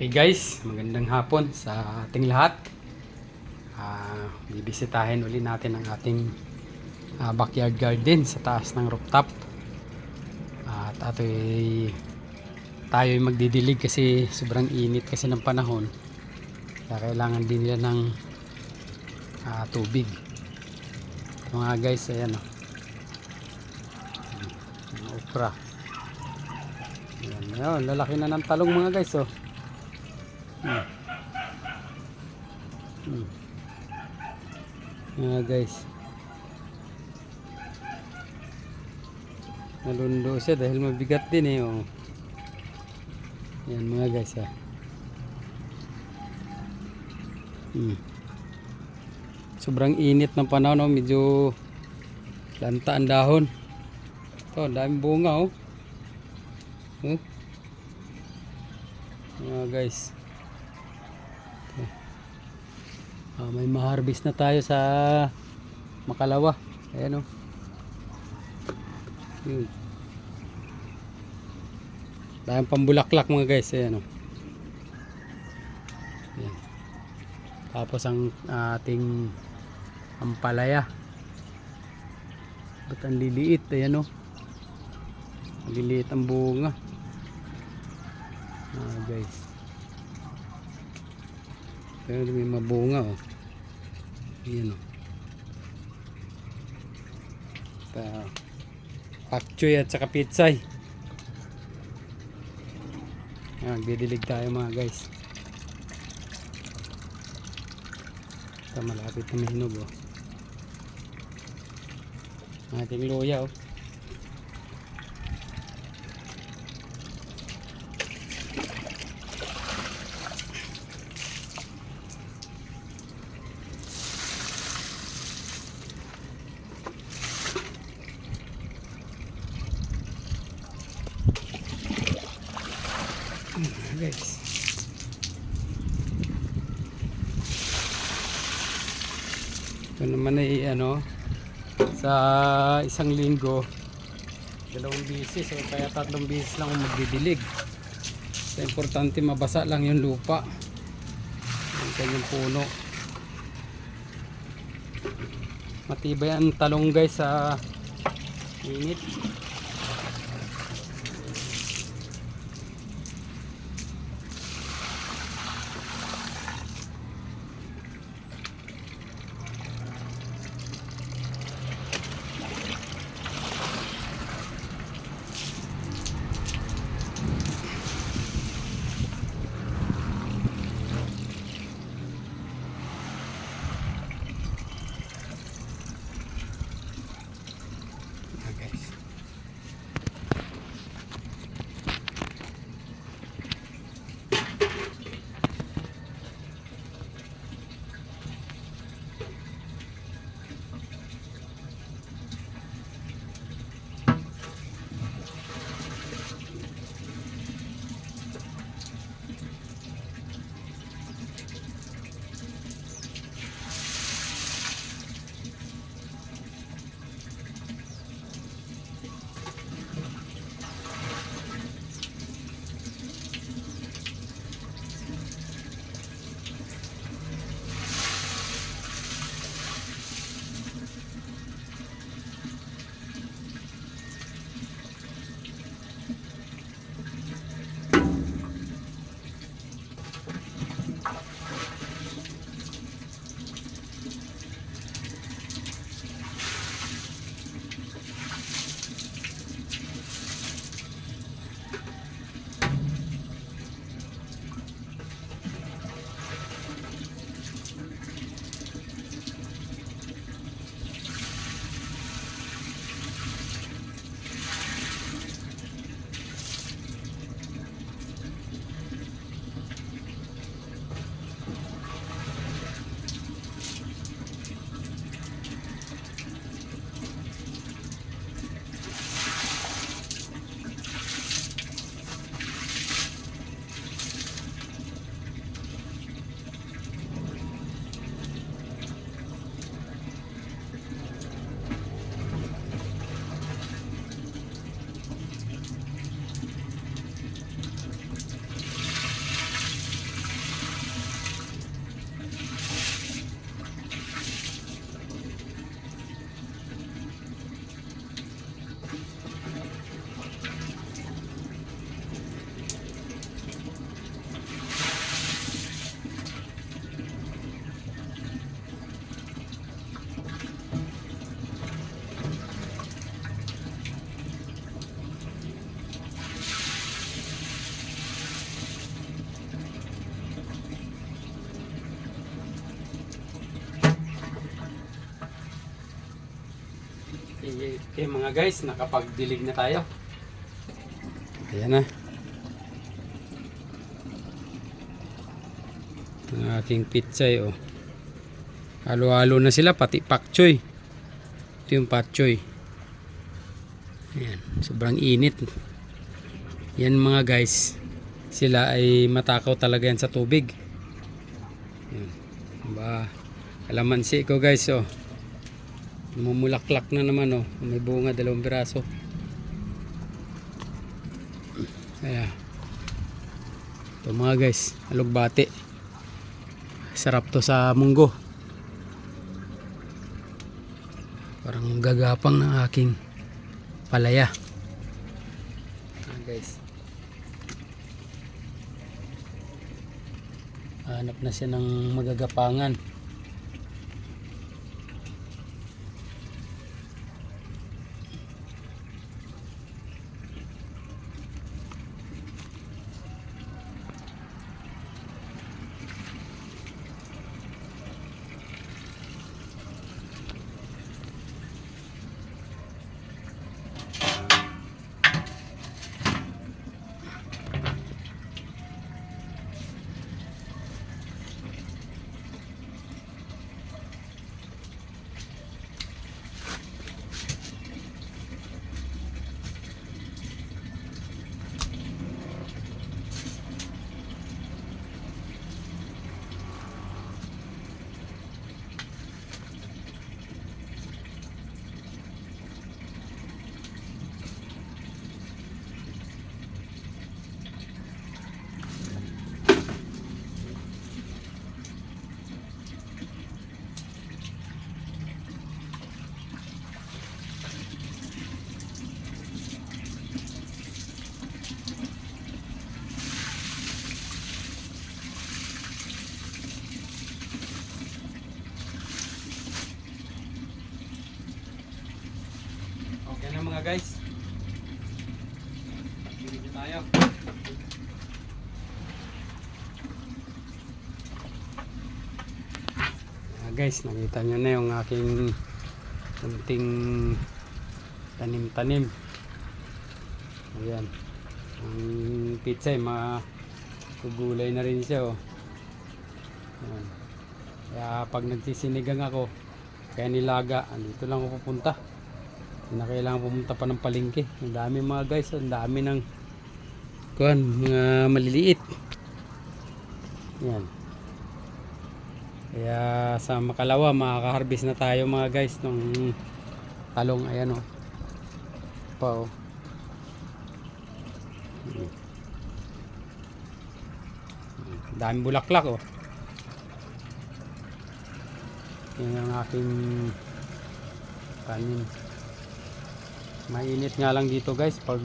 Okay guys, magandang hapon sa ating lahat. Bibisitahin uli natin ang ating backyard garden sa taas ng rooftop. At tayo'y magdidilig kasi sobrang init kasi ng panahon. Kaya kailangan din nila ng tubig. Ito mga guys, ayan o. Okra. Ayan, lalaki na ng talong mga guys oh. Guys, nalundo siya dahil mabigat din eh oh. Yan mga guys sobrang init ng panahon oh. Medyo lanta ang dahon. Ito, daming bunga oh. Mga guys, may ma-harvest na tayo sa Makalawa. Ayan o. Dahil pambulaklak mga guys. Ayan o. Ayan. Tapos ang ating ampalaya. Ba't ang liliit? Ayan o. Liliit ang bunga. Guys. Pero may mabunga o. Ayan o. Pakchoy at saka pitsay. Didilig tayo mga guys. Ito malapit na mahinog oh. Ating luya oh. Guys, ito naman ay sa isang linggo 2 bisis o kaya 3 bisis lang ako magdidilig. So, importante mabasa lang yung lupa, yung kanyang puno. Matibay ang talong guys sa init. Guys, Okay mga guys, nakapagdilig na tayo. Ayan na. Ang aking pitsay oh. Halo-halo na sila, pati pak choy. Ito yung pak choy. Ayan, sobrang init. Yan mga guys, sila ay matakaw talaga yan sa tubig. Ayan. Ba, kalamansi ko guys oh. Mumulaklak na naman oh. May bunga, 2 piraso. Ayan. Ito mga guys, alugbati. Sarap to sa munggo. Parang gagapang ng aking palaya. Ayan guys. Hanap na siya ng magagapangan. Okay na mga guys. Pagdilig na tayo. Guys, nakita nyo na yung aking kunting tanim-tanim. Ayan. Ang pitsay, magugulay na rin siya oh. Ayan. Kaya pag nagsisinigang ako, kaya nilaga, dito lang ako pupunta. Hindi na kailangan pumunta pa ng palengke. Ang dami mga guys, ang dami ng mga maliliit. Ayan. Kaya sa makalawa makaka-harvest na tayo mga guys ng talong. Ayan oh. Pa oh. Dami bulaklak oh. Yan ang aking kanin. Mainit nga lang dito guys pag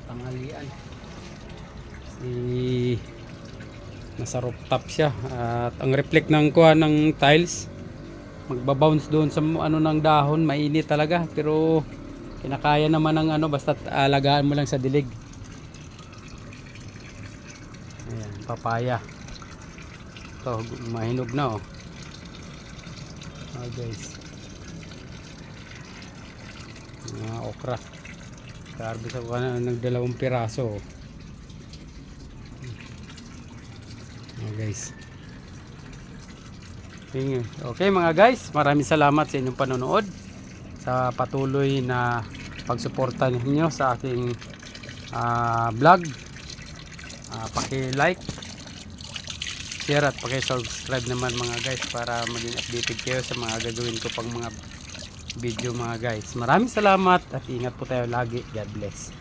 tanghalian. Nasa rooftop siya at ang reflect ng kuha ng tiles magbabounce doon sa ng dahon. Mainit talaga pero kinakaya naman ng basta alagaan mo lang sa dilig. Ayan, papaya ito mahinog na oh. Guys, mga okra karbis ako ng 2 piraso oh. Guys. Okay mga guys, maraming salamat sa inyong panonood, sa patuloy na pagsuporta ninyo sa aking vlog. Paki-like, share at paki-subscribe naman mga guys para maging updated kayo sa mga gagawin ko pang mga video mga guys. Maraming salamat at ingat po tayo lagi. God bless.